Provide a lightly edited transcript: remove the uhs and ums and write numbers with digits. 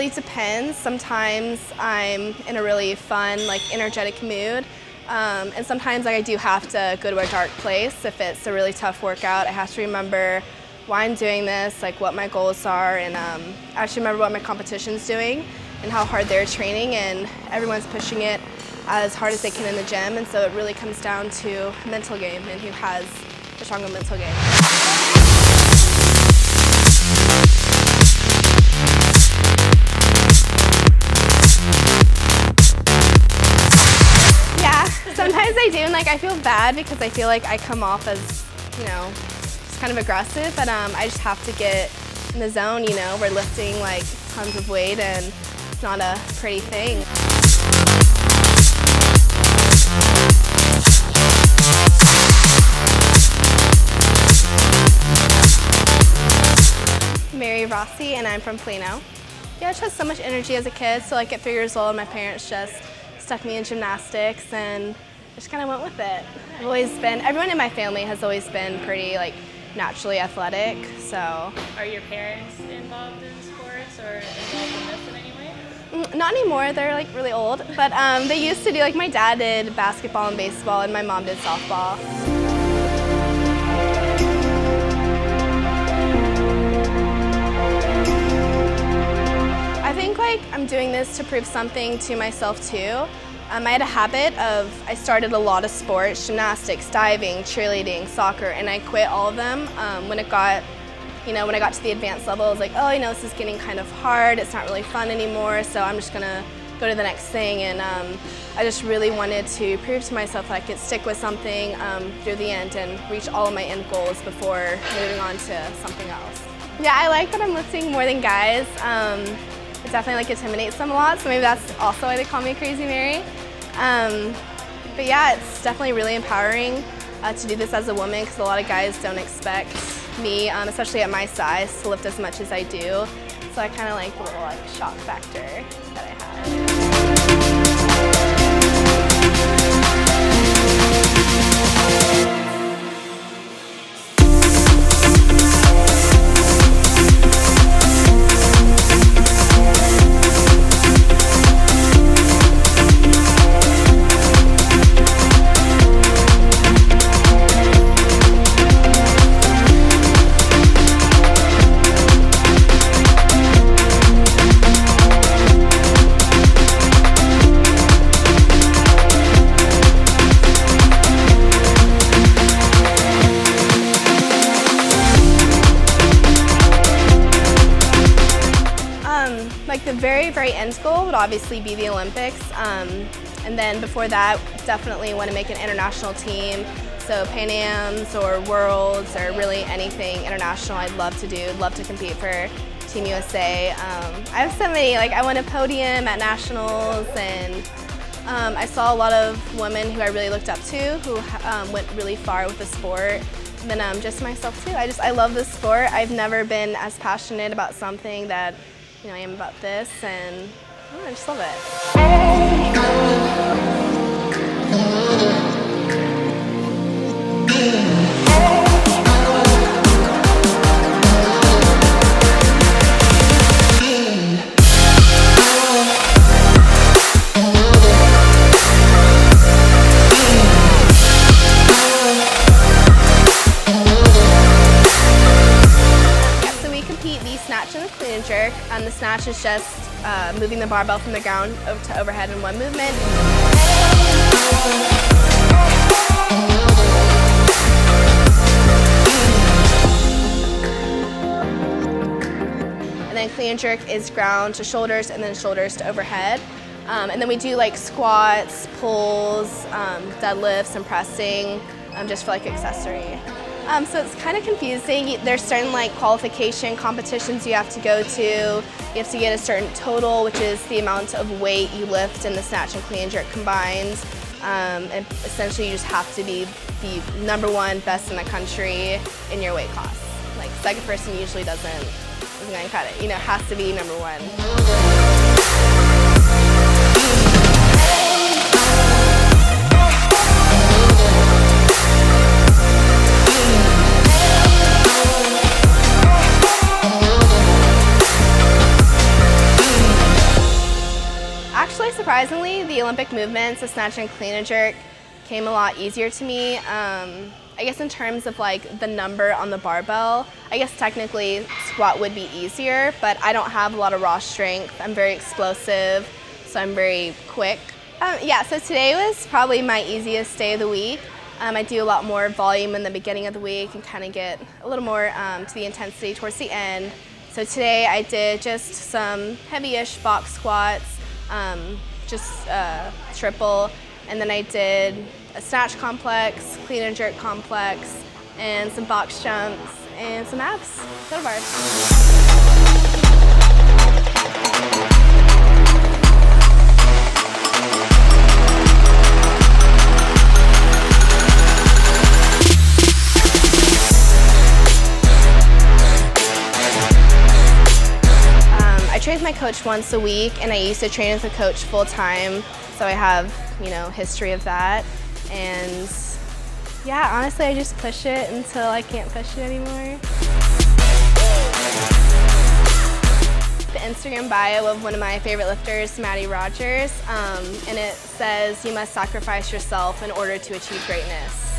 really depends. Sometimes I'm in a really fun, like energetic mood. And sometimes I do have to go to a dark place. If it's a really tough workout, I have to remember why I'm doing this, like what my goals are, and actually remember what my competition's doing and how hard they're training, and everyone's pushing it as hard as they can in the gym, and so it really comes down to mental game and who has the stronger mental game. Sometimes I do, and like I feel bad because I feel like I come off as, you know, just kind of aggressive, but I just have to get in the zone, you know. We're lifting like tons of weight and it's not a pretty thing. Rossi, and I'm from Plano. Yeah, I just had so much energy as a kid, so like at 3 years old, my parents just stuck me in gymnastics and just kind of went with it. I've always been, everyone in my family has always been pretty like naturally athletic, so. Are your parents involved in sports or involved in this in any way? Not anymore, they're like really old, but they used to do, like my dad did basketball and baseball and my mom did softball. I think like I'm doing this to prove something to myself too. I had a habit of, I started a lot of sports, gymnastics, diving, cheerleading, soccer, and I quit all of them when it got, you know, when I got to the advanced level. I was like, oh, you know, this is getting kind of hard, it's not really fun anymore, so I'm just gonna go to the next thing. And I just really wanted to prove to myself that I could stick with something through the end and reach all of my end goals before moving on to something else. Yeah, I like that I'm lifting more than guys. It definitely like intimidates them a lot, so maybe that's also why they call me Crazy Mary. But yeah, it's definitely really empowering to do this as a woman, because a lot of guys don't expect me, especially at my size, to lift as much as I do. So I kind of like the little like shock factor that I have. Like the very, very end goal would obviously be the Olympics, and then before that, definitely want to make an international team. So Pan Ams or Worlds or really anything international I'd love to do. Love to compete for Team USA. I have so many, like I won a podium at nationals, and I saw a lot of women who I really looked up to who went really far with the sport. And then just myself too. I love this sport. I've never been as passionate about something that, you know, I am about this, and I just love it. Snatch and the clean and jerk. The snatch is just moving the barbell from the ground to overhead in one movement. And then clean and jerk is ground to shoulders and then shoulders to overhead. And then we do like squats, pulls, deadlifts, and pressing just for like accessory. So it's kind of confusing. There's certain like qualification competitions you have to go to. You have to get a certain total, which is the amount of weight you lift in the snatch and clean and jerk combined. And essentially you just have to be the #1 best in the country in your weight class. Like second person usually isn't gonna cut it. You know, it has to be #1. the Olympic movements, the snatch and clean and jerk came a lot easier to me. I guess in terms of like the number on the barbell, I guess technically squat would be easier, but I don't have a lot of raw strength. I'm very explosive, so I'm very quick. Yeah, so today was probably my easiest day of the week. I do a lot more volume in the beginning of the week and kind of get a little more to the intensity towards the end. So today I did just some heavy-ish box squats, just triple, and then I did a snatch complex, clean and jerk complex, and some box jumps, and some abs, total bars. I train with my coach once a week, and I used to train with a coach full time, so I have, history of that. And yeah, honestly, I just push it until I can't push it anymore. The Instagram bio of one of my favorite lifters, Maddie Rogers, and it says, "You must sacrifice yourself in order to achieve greatness."